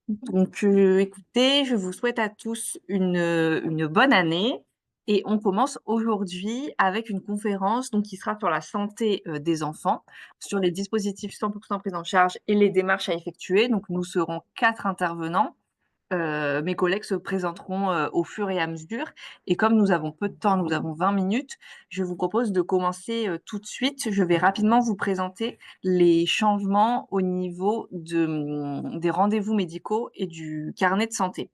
Donc, écoutez, je vous souhaite à tous une bonne année et on commence aujourd'hui avec une conférence donc qui sera sur la santé, des enfants, sur les dispositifs 100% pris en charge et les démarches à effectuer. Donc nous serons 4 intervenants. Mes collègues se présenteront, au fur et à mesure et comme nous avons peu de temps, nous avons 20 minutes, je vous propose de commencer, tout de suite. Je vais rapidement vous présenter les changements au niveau des rendez-vous médicaux et du carnet de santé.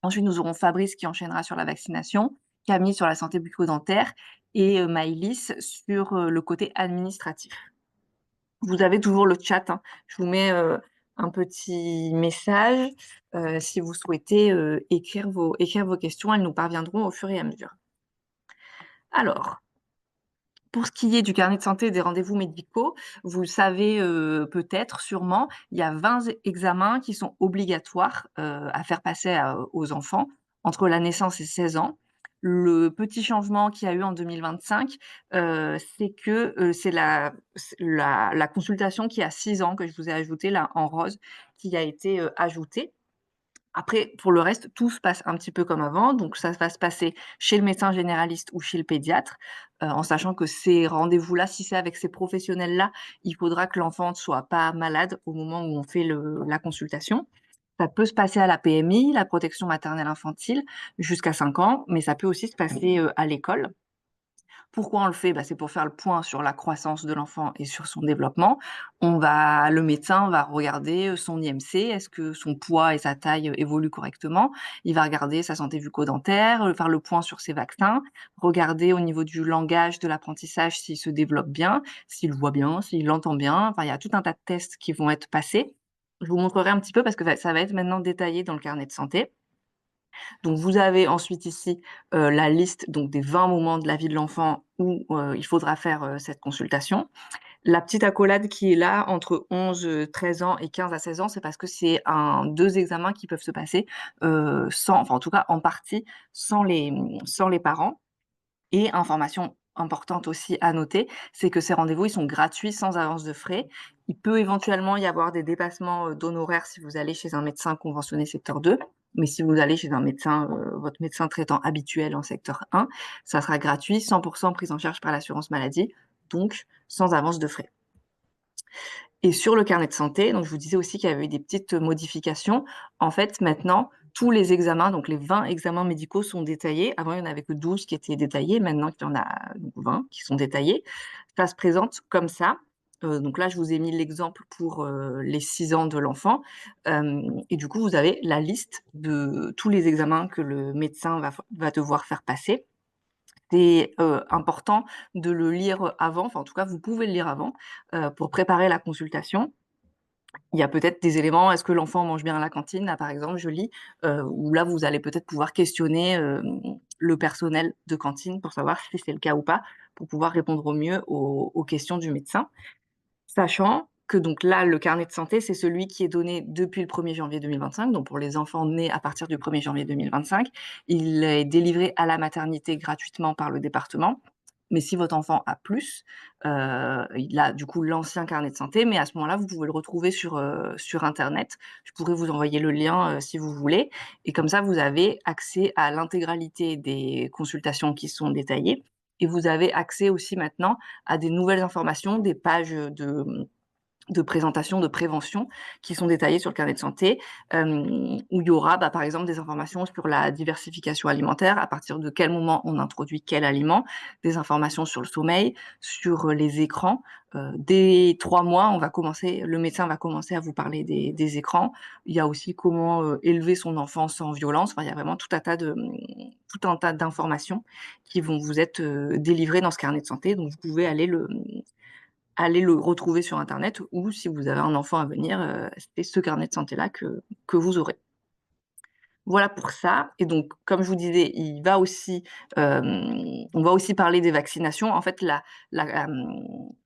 Ensuite, nous aurons Fabrice qui enchaînera sur la vaccination, Camille sur la santé bucco-dentaire et Maëlys sur, le côté administratif. Vous avez toujours le chat, hein. Je vous mets, un petit message, si vous souhaitez, écrire vos questions, elles nous parviendront au fur et à mesure. Alors, pour ce qui est du carnet de santé et des rendez-vous médicaux, vous le savez, peut-être, sûrement, il y a 20 examens qui sont obligatoires, à faire passer aux enfants entre la naissance et 16 ans. Le petit changement qu'il y a eu en 2025, c'est que, c'est la consultation qui a 6 ans que je vous ai ajoutée là en rose, qui a été, ajoutée. Après, pour le reste, tout se passe un petit peu comme avant, donc ça va se passer chez le médecin généraliste ou chez le pédiatre, en sachant que ces rendez-vous-là, si c'est avec ces professionnels-là, il faudra que l'enfant ne soit pas malade au moment où on fait la consultation. Ça peut se passer à la PMI, la protection maternelle infantile, jusqu'à 5 ans, mais ça peut aussi se passer, à l'école. Pourquoi on le fait? Bah, c'est pour faire le point sur la croissance de l'enfant et sur son développement. Le médecin va regarder, son IMC, est-ce que son poids et sa taille, évoluent correctement? Il va regarder sa santé bucco-dentaire, faire le point sur ses vaccins, regarder au niveau du langage, de l'apprentissage s'il se développe bien, s'il voit bien, s'il entend bien. Enfin, il y a tout un tas de tests qui vont être passés. Je vous montrerai un petit peu parce que ça va être maintenant détaillé dans le carnet de santé. Donc vous avez ensuite ici, la liste donc des 20 moments de la vie de l'enfant où, il faudra faire, cette consultation. La petite accolade qui est là entre 11, 13 ans et 15 à 16 ans, c'est parce que c'est 2 examens qui peuvent se passer, sans enfin en tout cas en partie sans les parents. Et information importante aussi à noter, c'est que ces rendez-vous, ils sont gratuits sans avance de frais. Il peut éventuellement y avoir des dépassements, d'honoraires si vous allez chez un médecin conventionné secteur 2, mais si vous allez chez un médecin, votre médecin traitant habituel en secteur 1, ça sera gratuit, 100 pris en charge par l'assurance maladie, donc sans avance de frais. Et sur le carnet de santé, donc je vous disais aussi qu'il y avait eu des petites modifications. En fait, maintenant, tous les examens, donc les 20 examens médicaux sont détaillés. Avant, il n'y en avait que 12 qui étaient détaillés. Maintenant, il y en a donc 20 qui sont détaillés. Ça se présente comme ça. Donc là, je vous ai mis l'exemple pour les 6 ans de l'enfant. Et du coup, vous avez la liste de tous les examens que le médecin va devoir faire passer. C'est, important de le lire avant, enfin en tout cas vous pouvez le lire avant, pour préparer la consultation. Il y a peut-être des éléments, est-ce que l'enfant mange bien à la cantine? Là, par exemple, je lis, où là vous allez peut-être pouvoir questionner, le personnel de cantine pour savoir si c'est le cas ou pas, pour pouvoir répondre au mieux aux questions du médecin. Sachant que donc là, le carnet de santé, c'est celui qui est donné depuis le 1er janvier 2025, donc pour les enfants nés à partir du 1er janvier 2025. Il est délivré à la maternité gratuitement par le département. Mais si votre enfant a plus, il a du coup l'ancien carnet de santé, mais à ce moment-là, vous pouvez le retrouver sur internet. Je pourrais vous envoyer le lien, si vous voulez et comme ça, vous avez accès à l'intégralité des consultations qui sont détaillées et vous avez accès aussi maintenant à des nouvelles informations, des pages, de présentation, de prévention qui sont détaillées sur le carnet de santé, où il y aura, par exemple, des informations sur la diversification alimentaire, à partir de quel moment on introduit quel aliment, des informations sur le sommeil, sur, les écrans. Dès 3 mois, le médecin va commencer à vous parler des écrans. Il y a aussi comment, élever son enfant sans violence. Enfin, il y a vraiment tout un tas d'informations qui vont vous être, délivrées dans ce carnet de santé, donc vous pouvez aller le retrouver sur internet ou si vous avez un enfant à venir, c'est ce carnet de santé-là que vous aurez. Voilà pour ça et donc comme je vous disais, on va aussi parler des vaccinations. En fait, la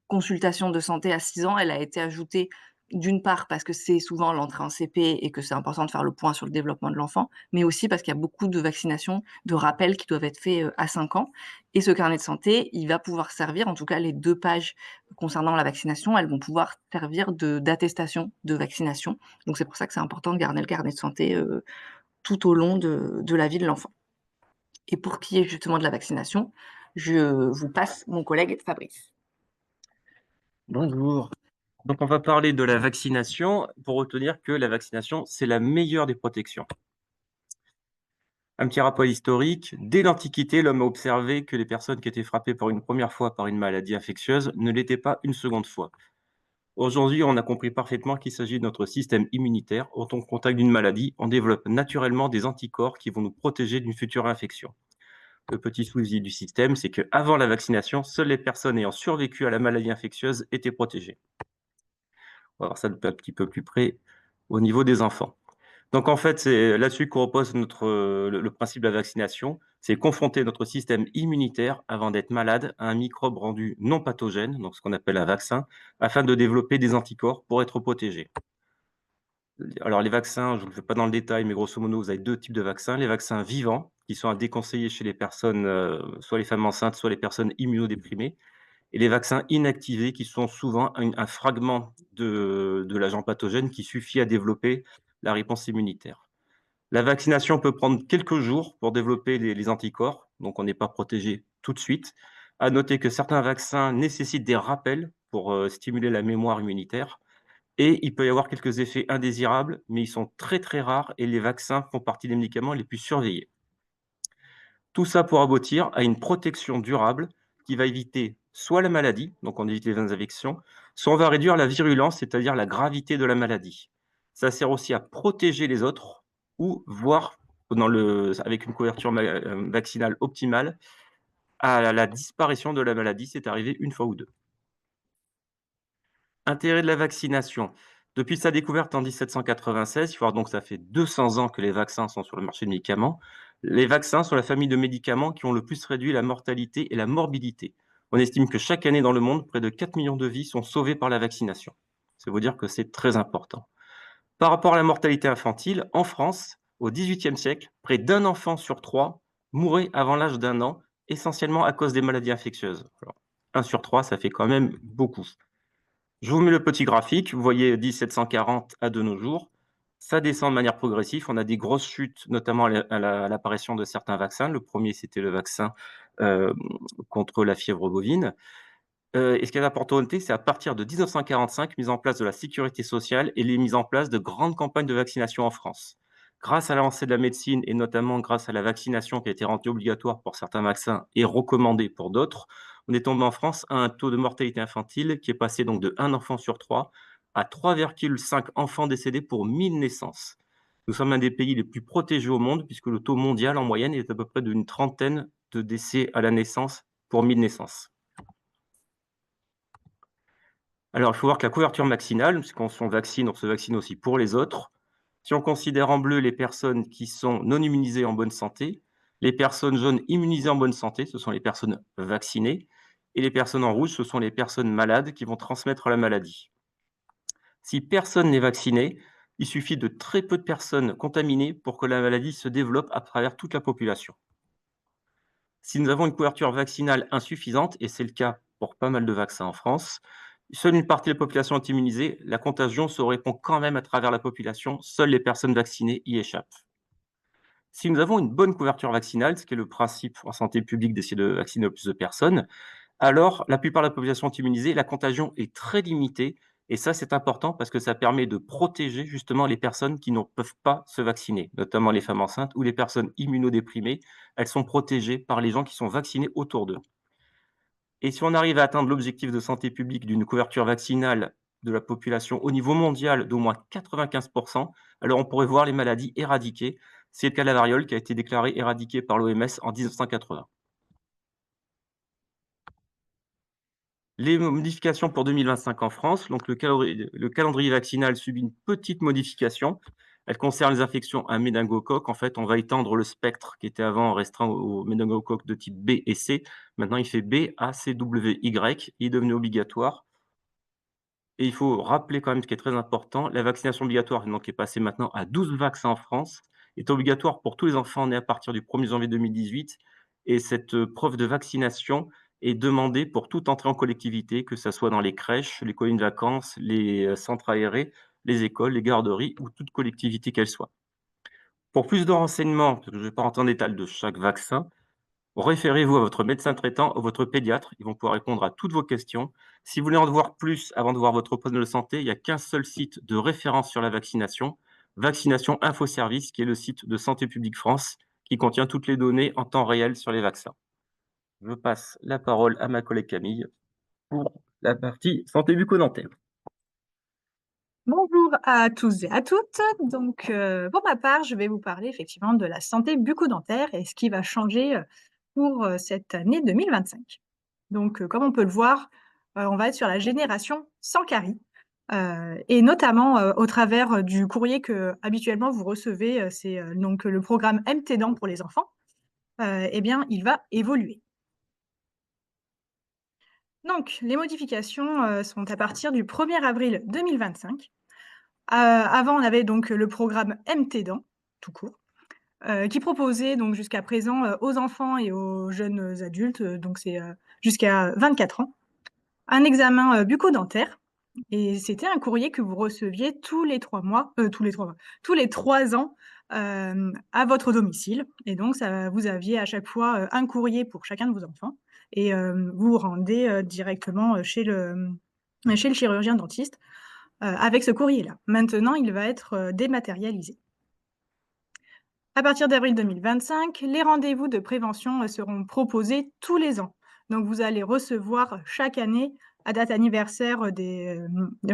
consultation de santé à 6 ans, elle a été ajoutée d'une part parce que c'est souvent l'entrée en CP et que c'est important de faire le point sur le développement de l'enfant, mais aussi parce qu'il y a beaucoup de vaccinations, de rappels qui doivent être faits, à 5 ans et ce carnet de santé, il va pouvoir servir, en tout cas les 2 pages concernant la vaccination, elles vont pouvoir servir d'attestation de vaccination. Donc c'est pour ça que c'est important de garder le carnet de santé, tout au long de la vie de l'enfant. Et pour qu'il y ait justement de la vaccination, je vous passe mon collègue Fabrice. Bonjour. Donc, on va parler de la vaccination pour retenir que la vaccination, c'est la meilleure des protections. Un petit rappel historique, dès l'Antiquité, l'homme a observé que les personnes qui étaient frappées pour une première fois par une maladie infectieuse ne l'étaient pas une seconde fois. Aujourd'hui, on a compris parfaitement qu'il s'agit de notre système immunitaire. Au contact d'une maladie, on développe naturellement des anticorps qui vont nous protéger d'une future infection. Le petit souci du système, c'est qu'avant la vaccination, seules les personnes ayant survécu à la maladie infectieuse étaient protégées. On va voir ça un petit peu plus près au niveau des enfants. Donc en fait, c'est là-dessus qu'on repose le principe de la vaccination, c'est confronter notre système immunitaire avant d'être malade à un microbe rendu non pathogène, donc ce qu'on appelle un vaccin, afin de développer des anticorps pour être protégé. Alors les vaccins, je ne le fais pas dans le détail, mais grosso modo, vous avez 2 types de vaccins. Les vaccins vivants, qui sont à déconseiller chez les personnes, soit les femmes enceintes, soit les personnes immunodéprimées, et les vaccins inactivés qui sont souvent un fragment de l'agent pathogène qui suffit à développer la réponse immunitaire. La vaccination peut prendre quelques jours pour développer les anticorps, donc on n'est pas protégé tout de suite. À noter que certains vaccins nécessitent des rappels pour stimuler la mémoire immunitaire et il peut y avoir quelques effets indésirables, mais ils sont très très rares et les vaccins font partie des médicaments les plus surveillés. Tout ça pour aboutir à une protection durable qui va éviter soit la maladie, donc on évite les infections, soit on va réduire la virulence, c'est-à-dire la gravité de la maladie. Ça sert aussi à protéger les autres ou voire avec une couverture vaccinale optimale, à la disparition de la maladie, c'est arrivé une fois ou deux. Intérêt de la vaccination. Depuis sa découverte en 1796, il faut voir donc ça fait 200 ans que les vaccins sont sur le marché de médicaments. Les vaccins sont la famille de médicaments qui ont le plus réduit la mortalité et la morbidité. On estime que chaque année dans le monde, près de 4 millions de vies sont sauvées par la vaccination. Ça veut dire que c'est très important. Par rapport à la mortalité infantile, en France, au XVIIIe siècle, près d'un enfant sur trois mourait avant l'âge d'1 an, essentiellement à cause des maladies infectieuses. Alors, 1 sur 3, ça fait quand même beaucoup. Je vous mets le petit graphique. Vous voyez 1740 à de nos jours. Ça descend de manière progressive. On a des grosses chutes, notamment à l'apparition de certains vaccins. Le premier, c'était le vaccin euh, contre la fièvre bovine. Et ce qui est important de noter, c'est à partir de 1945, mise en place de la sécurité sociale et les mises en place de grandes campagnes de vaccination en France. Grâce à l'avancée de la médecine et notamment grâce à la vaccination qui a été rendue obligatoire pour certains vaccins et recommandée pour d'autres, on est tombé en France à un taux de mortalité infantile qui est passé donc de 1 enfant sur 3 à 3,5 enfants décédés pour 1000 naissances. Nous sommes l'un des pays les plus protégés au monde puisque le taux mondial en moyenne est à peu près d'une trentaine de décès à la naissance pour 1000 naissances. Alors, il faut voir que la couverture vaccinale, puisqu'on se vaccine, on se vaccine aussi pour les autres. Si on considère en bleu les personnes qui sont non immunisées en bonne santé, les personnes jaunes immunisées en bonne santé, ce sont les personnes vaccinées, et les personnes en rouge, ce sont les personnes malades qui vont transmettre la maladie. Si personne n'est vacciné, il suffit de très peu de personnes contaminées pour que la maladie se développe à travers toute la population. Si nous avons une couverture vaccinale insuffisante, et c'est le cas pour pas mal de vaccins en France, seule une partie de la population est immunisée, la contagion se répand quand même à travers la population, seules les personnes vaccinées y échappent. Si nous avons une bonne couverture vaccinale, ce qui est le principe en santé publique d'essayer de vacciner le plus de personnes, alors la plupart de la population est immunisée, la contagion est très limitée, et ça c'est important parce que ça permet de protéger justement les personnes qui ne peuvent pas se vacciner, notamment les femmes enceintes ou les personnes immunodéprimées, elles sont protégées par les gens qui sont vaccinés autour d'eux. Et si on arrive à atteindre l'objectif de santé publique d'une couverture vaccinale de la population au niveau mondial d'au moins 95%, alors on pourrait voir les maladies éradiquées. C'est le cas de la variole qui a été déclarée éradiquée par l'OMS en 1980. Les modifications pour 2025 en France, donc le calendrier vaccinal subit une petite modification. Elle concerne les infections à méningocoque. En fait, on va étendre le spectre qui était avant restreint aux méningocoques de type B et C. Maintenant, il fait B, A, C, W, Y. Il est devenu obligatoire. Et il faut rappeler quand même ce qui est très important, la vaccination obligatoire, donc qui est passée maintenant à 12 vaccins en France, est obligatoire pour tous les enfants nés à partir du 1er janvier 2018 et cette, preuve de vaccination est demandée pour toute entrée en collectivité, que ça soit dans les crèches, les colonies de vacances, les, centres aérés, les écoles, les garderies ou toute collectivité qu'elle soit. Pour plus de renseignements, parce que je ne vais pas rentrer en détail de chaque vaccin, référez-vous à votre médecin traitant ou votre pédiatre, ils vont pouvoir répondre à toutes vos questions. Si vous voulez en voir plus avant de voir votre professionnel de santé, il y a qu'un seul site de référence sur la vaccination, Vaccination Info Service, qui est le site de Santé publique France, qui contient toutes les données en temps réel sur les vaccins. Je passe la parole à ma collègue Camille pour la partie santé bucco-dentaire. Bonjour à tous et à toutes. Donc, pour ma part, je vais vous parler effectivement de la santé bucco-dentaire et ce qui va changer pour cette année 2025. Donc, comme on peut le voir, on va être sur la génération sans carie et notamment au travers du courrier que habituellement vous recevez, c'est donc le programme MT Dents pour les enfants. Eh bien, il va évoluer. Donc, les modifications sont à partir du 1er avril 2025. Avant, on avait donc le programme MT Dents, tout court, qui proposait donc jusqu'à présent, aux enfants et aux jeunes adultes, donc c'est, jusqu'à 24 ans, un examen, bucco-dentaire et c'était un courrier que vous receviez tous les 3 mois, tous les 3 mois, tous les 3 ans, à votre domicile et donc ça vous aviez à chaque fois, un courrier pour chacun de vos enfants et vous vous rendez, directement, chez le chirurgien dentiste avec ce courrier-là. Maintenant, il va être, dématérialisé. À partir d'avril 2025, les rendez-vous de prévention, seront proposés tous les ans. Donc vous allez recevoir chaque année, à date anniversaire,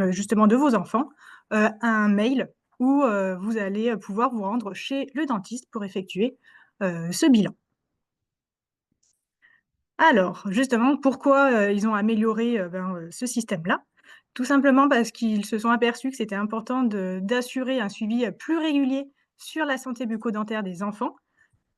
justement de vos enfants, un mail où, vous allez, pouvoir vous rendre chez le dentiste pour effectuer, ce bilan. Alors, justement, pourquoi, ils ont amélioré, ce système-là? Tout simplement parce qu'ils se sont aperçus que c'était important d'assurer un suivi, plus régulier sur la santé bucco-dentaire des enfants.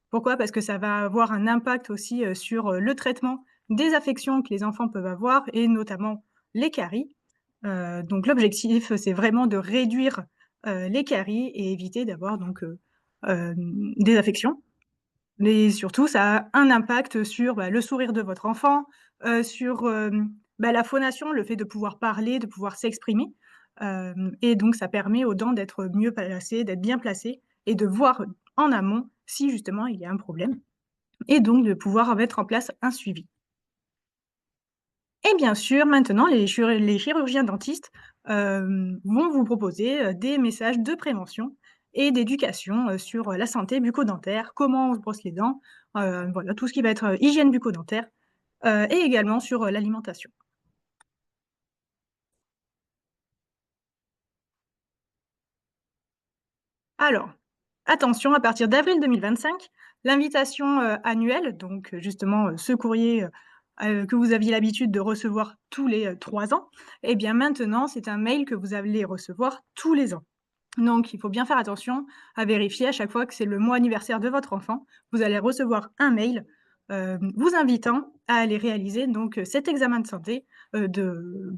Pourquoi? Parce que ça va avoir un impact aussi, sur, le traitement des affections que les enfants peuvent avoir et notamment les caries. Donc l'objectif, c'est vraiment de réduire, les caries et éviter d'avoir donc, des affections. Mais surtout, ça a un impact sur, le sourire de votre enfant, sur, la phonation, le fait de pouvoir parler, de pouvoir s'exprimer, et donc ça permet aux dents d'être mieux placées, d'être bien placées et de voir en amont si justement il y a un problème et donc de pouvoir mettre en place un suivi. Et bien sûr, maintenant les chirurgiens dentistes, vont vous proposer, des messages de prévention et d'éducation, sur, la santé bucco-dentaire, comment on se brosse les dents, voilà tout ce qui va être, hygiène bucco-dentaire, et également sur, l'alimentation. Alors, attention, à partir d'avril 2025, l'invitation, annuelle, donc justement, ce courrier, que vous aviez l'habitude de recevoir tous les, 3 ans, et bien maintenant, c'est un mail que vous allez recevoir tous les ans. Donc il faut bien faire attention à vérifier à chaque fois que c'est le mois anniversaire de votre enfant, vous allez recevoir un mail, vous invitant à aller réaliser donc, cet examen de santé, de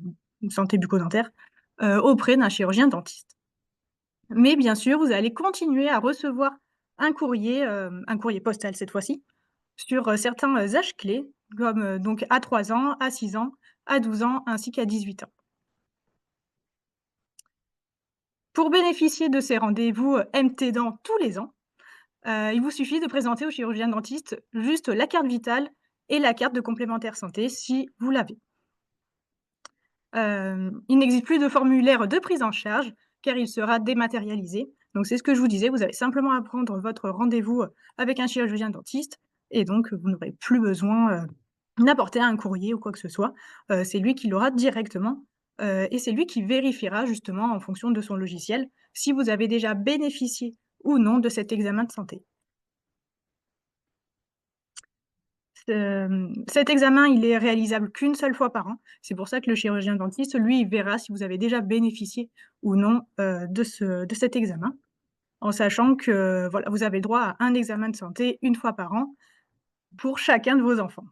santé bucco-dentaire, auprès d'un chirurgien dentiste. Mais bien sûr, vous allez continuer à recevoir un courrier postal cette fois-ci, sur, certains, âges clés comme, donc à 3 ans, à 6 ans, à 12 ans ainsi qu'à 18 ans. Pour bénéficier de ces rendez-vous, MT Dents tous les ans, il vous suffit de présenter au chirurgien dentiste juste la carte vitale et la carte de complémentaire santé si vous l'avez. Il n'existe plus de formulaire de prise en charge car il sera dématérialisé. Donc c'est ce que je vous disais, vous avez simplement à prendre votre rendez-vous, avec un chirurgien dentiste et donc vous n'aurez plus besoin, d'apporter un courrier ou quoi que ce soit. C'est lui qui l'aura directement, et c'est lui qui vérifiera justement en fonction de son logiciel si vous avez déjà bénéficié ou non de cet examen de santé. Cet examen, il est réalisable qu'une seule fois par an. C'est pour ça que le chirurgien dentiste, lui, il verra si vous avez déjà bénéficié ou non, de cet examen, en sachant que, voilà, vous avez le droit à un examen de santé une fois par an pour chacun de vos enfants.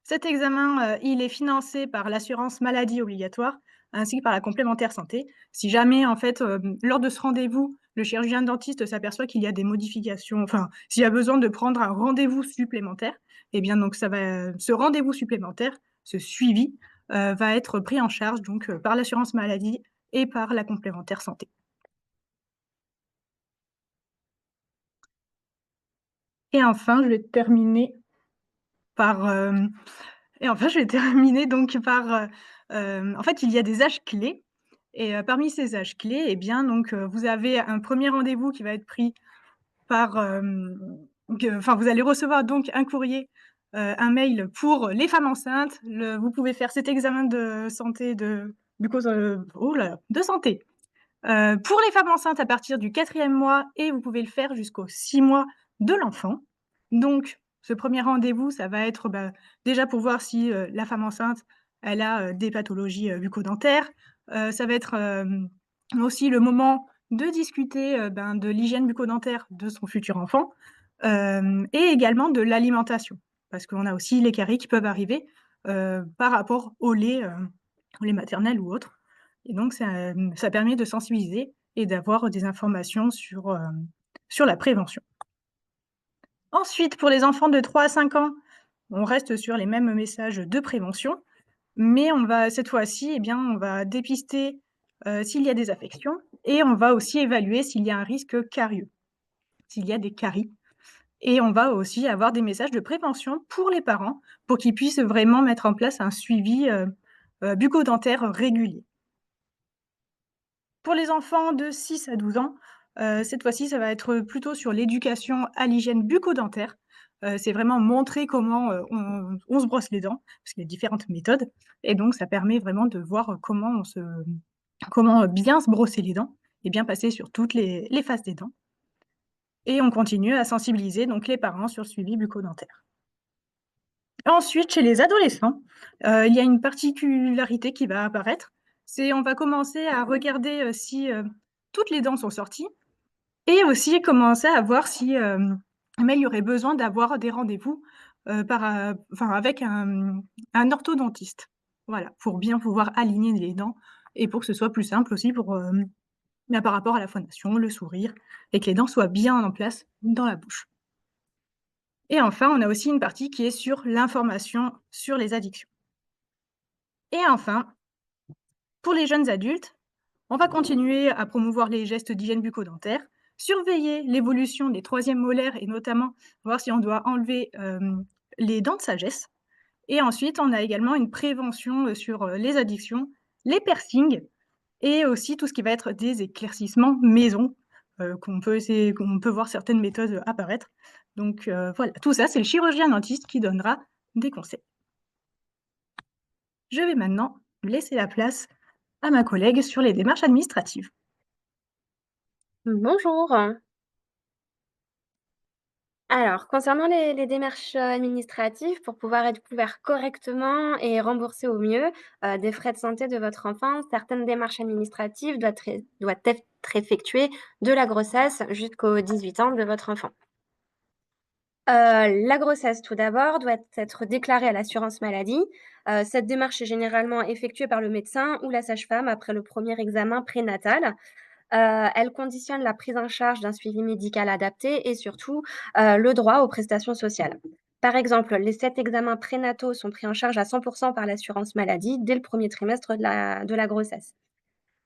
Cet examen, il est financé par l'assurance maladie obligatoire, ainsi que par la complémentaire santé. Si jamais, en fait, lors de ce rendez-vous, le chirurgien dentiste s'aperçoit qu'il y a des modifications, enfin, s'il y a besoin de prendre un rendez-vous supplémentaire, eh bien, donc ça va ce rendez-vous supplémentaire, ce suivi, va être pris en charge donc, par l'assurance maladie et par la complémentaire santé. Et enfin, je vais terminer par, je vais terminer donc par, en fait, il y a des âges clés et parmi ces âges clés et bien donc, vous avez un premier rendez-vous qui va être pris par, vous allez recevoir donc un courrier, un mail pour les femmes enceintes. Vous pouvez faire cet examen de santé de mucose, oh là là, de santé, pour les femmes enceintes à partir du 4e mois et vous pouvez le faire jusqu'aux 6 mois de l'enfant. Donc ce premier rendez-vous, ça va être, déjà pour voir si, la femme enceinte, elle a, des pathologies, bucco-dentaires. Ça va être, aussi le moment de discuter, de l'hygiène bucco-dentaire de son futur enfant, et également de l'alimentation. Parce qu'on a aussi les caries qui peuvent arriver, par rapport au lait maternel ou autre. Et donc ça permet de sensibiliser et d'avoir des informations sur la prévention. Ensuite, pour les enfants de 3 à 5 ans, on reste sur les mêmes messages de prévention, mais on va cette fois-ci, eh bien, on va dépister, s'il y a des affections et on va aussi évaluer s'il y a un risque carieux, s'il y a des caries et on va aussi avoir des messages de prévention pour les parents, pour qu'ils puissent vraiment mettre en place un suivi, bucco-dentaire régulier. Pour les enfants de 6 à 12 ans, cette fois-ci, ça va être plutôt sur l'éducation à l'hygiène bucco-dentaire. C'est vraiment montrer comment, on se brosse les dents, parce qu'il y a différentes méthodes et donc ça permet vraiment de voir, comment bien se brosser les dents et bien passer sur toutes les faces des dents et on continue à sensibiliser donc les parents sur le suivi bucco-dentaire. Ensuite, chez les adolescents, il y a une particularité qui va apparaître, c'est on va commencer à regarder, si, toutes les dents sont sorties et aussi commencer à voir si, il y aurait besoin d'avoir des rendez-vous, avec un orthodontiste. Voilà, pour bien pouvoir aligner les dents et pour que ce soit plus simple aussi pour, par rapport à la phonation, le sourire et que les dents soient bien en place dans la bouche. Et enfin, on a aussi une partie qui est sur l'information sur les addictions. Et enfin, pour les jeunes adultes, on va continuer à promouvoir les gestes d'hygiène bucco-dentaire, surveiller l'évolution des 3e molaires et notamment voir si on doit enlever, les dents de sagesse. Et ensuite, on a également une prévention, sur, les addictions, les piercings et aussi tout ce qui va être des éclaircissements maison, qu'on peut voir certaines méthodes apparaître. Donc, voilà, tout ça, c'est le chirurgien dentiste qui donnera des conseils. Je vais maintenant laisser la place à ma collègue sur les démarches administratives. Bonjour. Alors, concernant les démarches administratives, pour pouvoir être couvert correctement et rembourser au mieux des frais de santé de votre enfant, certaines démarches administratives doivent être effectuées de la grossesse jusqu'aux 18 ans de votre enfant. La grossesse, tout d'abord, doit être déclarée à l'assurance maladie. Cette démarche est généralement effectuée par le médecin ou la sage-femme après le premier examen prénatal. Elle conditionne la prise en charge d'un suivi médical adapté et surtout, le droit aux prestations sociales. Par exemple, les 7 examens prénataux sont pris en charge à 100 par l'assurance maladie dès le premier trimestre de la grossesse.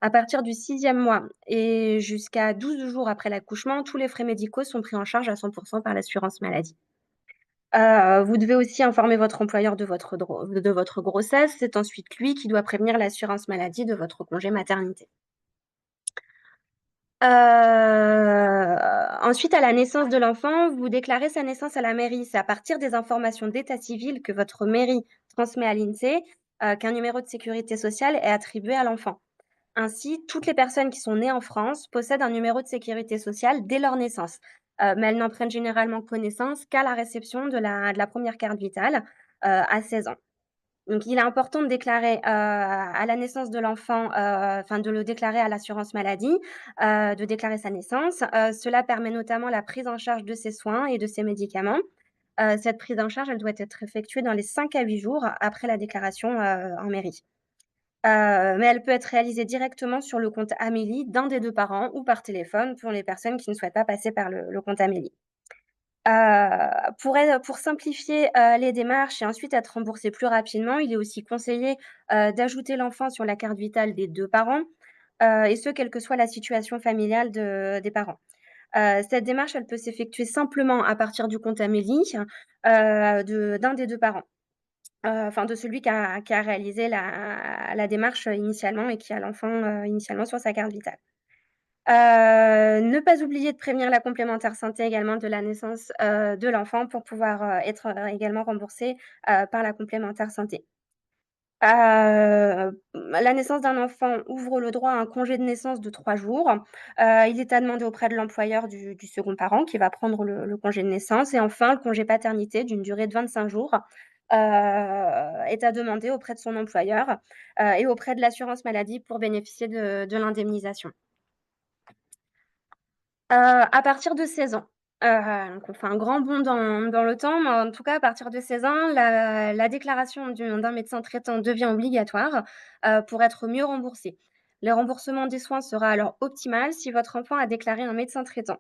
À partir du 6e mois et jusqu'à 12 jours après l'accouchement, tous les frais médicaux sont pris en charge à 100 par l'assurance maladie. Vous devez aussi informer votre employeur de votre grossesse. C'est ensuite lui qui doit prévenir l'assurance maladie de votre congé maternité. Ensuite, à la naissance de l'enfant, vous déclarez sa naissance à la mairie. C'est à partir des informations d'état civil que votre mairie transmet à l'INSEE, qu'un numéro de sécurité sociale est attribué à l'enfant. Ainsi, toutes les personnes qui sont nées en France possèdent un numéro de sécurité sociale dès leur naissance, mais elles n'en prennent généralement connaissance qu'à la réception de la première carte vitale, à 16 ans. Donc il est important de déclarer, à la naissance de l'enfant, de le déclarer à l'assurance maladie, de déclarer sa naissance. Cela permet notamment la prise en charge de ses soins et de ses médicaments. Cette prise en charge, elle doit être effectuée dans les 5 à 8 jours après la déclaration, en mairie. Mais elle peut être réalisée directement sur le compte Amélie d'un des 2 parents ou par téléphone pour les personnes qui ne souhaitent pas passer par le compte Amélie. Pour simplifier, les démarches et ensuite être remboursé plus rapidement, il est aussi conseillé, d'ajouter l'enfant sur la carte vitale des 2 parents, et ce, quelle que soit la situation familiale des parents. Cette démarche, elle peut s'effectuer simplement à partir du compte Amélie, d'un des 2 parents. Enfin de celui qui a réalisé la démarche, initialement et qui a l'enfant, initialement sur sa carte vitale. Ne pas oublier de prévenir la complémentaire santé également de la naissance, de l'enfant pour pouvoir, être, également remboursé, par la complémentaire santé. La naissance d'un enfant ouvre le droit à un congé de naissance de 3 jours. Il est à demander auprès de l'employeur du second parent qui va prendre le congé de naissance et enfin le congé paternité d'une durée de 25 jours, est à demander auprès de son employeur, et auprès de l'assurance maladie pour bénéficier de l'indemnisation. À partir de 16 ans, donc on fait un grand bond dans le temps, mais en tout cas à partir de 16 ans, la déclaration d'un médecin traitant devient obligatoire, pour être mieux remboursé. Le remboursement des soins sera alors optimal si votre enfant a déclaré un médecin traitant,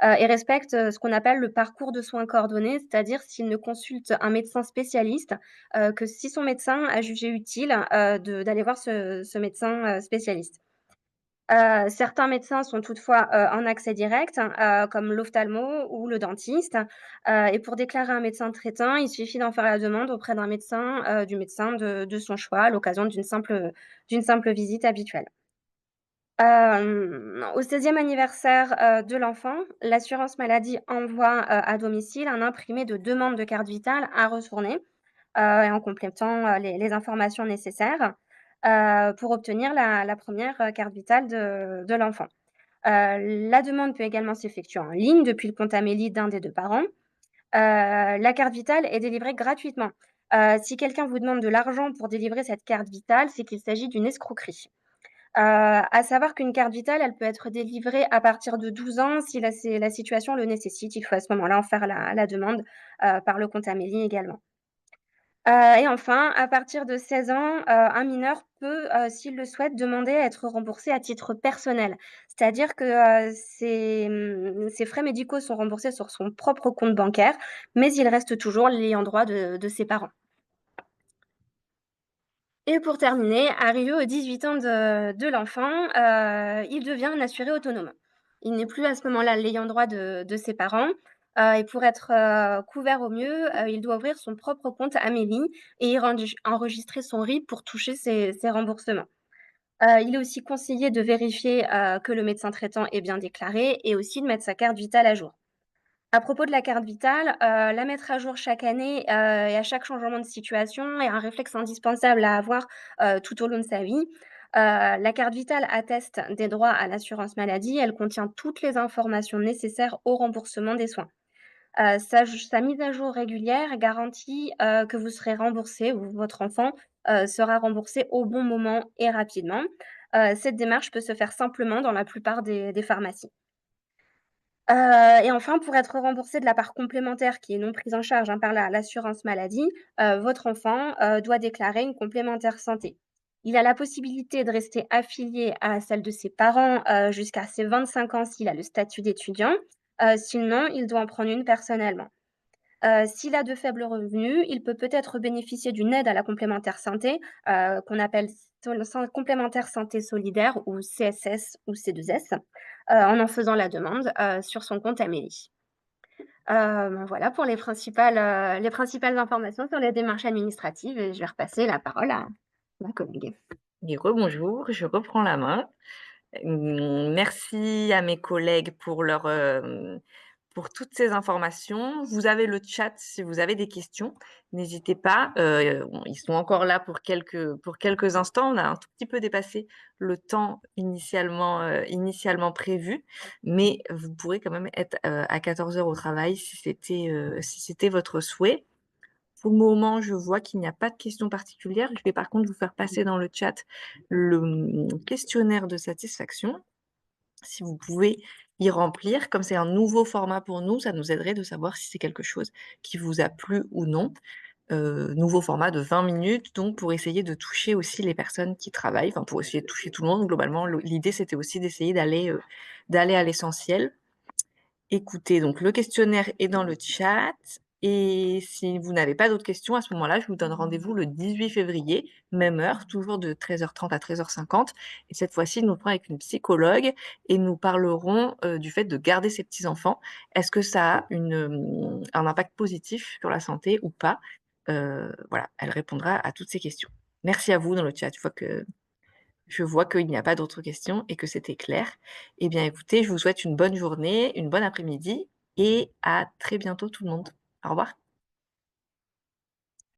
et respecte, ce qu'on appelle le parcours de soins coordonnés, c'est-à-dire s'il ne consulte un médecin spécialiste, que si son médecin a jugé utile, d'aller voir ce médecin, spécialiste. Certains médecins sont toutefois, en accès direct, comme l'ophtalmo ou le dentiste, et pour déclarer un médecin traitant, il suffit d'en faire la demande auprès d'un médecin, du médecin de son choix à l'occasion d'une simple visite habituelle. Au 16e anniversaire, de l'enfant, l'assurance maladie envoie, à domicile un imprimé de demande de carte vitale à retourner, et en complétant, les informations nécessaires, pour obtenir la 1re, carte vitale de l'enfant. La demande peut également s'effectuer en ligne depuis le compte Amélie d'un des 2 parents. La carte vitale est délivrée gratuitement. Si quelqu'un vous demande de l'argent pour délivrer cette carte vitale, c'est qu'il s'agit d'une escroquerie. À savoir qu'une carte vitale, elle peut être délivrée à partir de 12 ans si la situation le nécessite. Il faut à ce moment-là en faire la demande, par le compte Amélie également. Et enfin, à partir de 16 ans, un mineur peut, s'il le souhaite, demander à être remboursé à titre personnel. C'est-à-dire que, ses frais médicaux sont remboursés sur son propre compte bancaire, mais il reste toujours l'ayant droit de ses parents. Et pour terminer, arrivé aux 18 ans de l'enfant, il devient un assuré autonome. Il n'est plus à ce moment-là l'ayant droit de ses parents, et pour être, couvert au mieux, il doit ouvrir son propre compte Amélie et y enregistrer son RIB pour toucher ses remboursements. Il est aussi conseillé de vérifier, que le médecin traitant est bien déclaré et aussi de mettre sa carte vitale à jour. À propos de la carte vitale, la mettre à jour chaque année, et à chaque changement de situation est un réflexe indispensable à avoir, tout au long de sa vie. La carte vitale atteste des droits à l'assurance maladie. Elle contient toutes les informations nécessaires au remboursement des soins. Sa mise à jour régulière garantit, que vous serez remboursé ou votre enfant, sera remboursé au bon moment et rapidement. Cette démarche peut se faire simplement dans la plupart des pharmacies. Et enfin, pour être remboursé de la part complémentaire qui est non prise en charge, hein, par l'assurance maladie, votre enfant, doit déclarer une complémentaire santé. Il a la possibilité de rester affilié à celle de ses parents, jusqu'à ses 25 ans s'il a le statut d'étudiant. Sinon, il doit en prendre une personnellement. S'il a de faibles revenus, il peut peut-être bénéficier d'une aide à la complémentaire santé, qu'on appelle complémentaire santé solidaire ou CSS ou C2S, en faisant la demande, sur son compte Amélie. Ben voilà pour les principales informations sur les démarches administratives et je vais repasser la parole à ma collègue. Et rebonjour, je reprends la main. Merci à mes collègues pour toutes ces informations. Vous avez le chat si vous avez des questions, n'hésitez pas. Ils sont encore là pour quelques instants. On a un tout petit peu dépassé le temps initialement prévu, mais vous pourrez quand même être à 14 heures au travail si c'était votre souhait. Pour le moment, je vois qu'il n'y a pas de questions particulières. Je vais par contre vous faire passer dans le chat le questionnaire de satisfaction. Si vous pouvez y remplir, comme c'est un nouveau format pour nous, ça nous aiderait de savoir si c'est quelque chose qui vous a plu ou non. Nouveau format de 20 minutes, donc pour essayer de toucher aussi les personnes qui travaillent, enfin pour essayer de toucher tout le monde globalement. L'idée, c'était aussi d'essayer d'aller à l'essentiel. Écoutez, donc le questionnaire est dans le chat et si vous n'avez pas d'autres questions, à ce moment-là, je vous donne rendez-vous le 18 février, même heure, toujours de 13h30 à 13h50 et cette fois-ci, nous serons avec une psychologue et nous parlerons, du fait de garder ses petits-enfants. Est-ce que ça a un impact positif sur la santé ou pas? Voilà, elle répondra à toutes ces questions. Merci à vous dans le chat. Je vois qu'il n'y a pas d'autres questions et que c'était clair. Eh bien, écoutez, je vous souhaite une bonne journée, une bonne après-midi et à très bientôt tout le monde. Au revoir.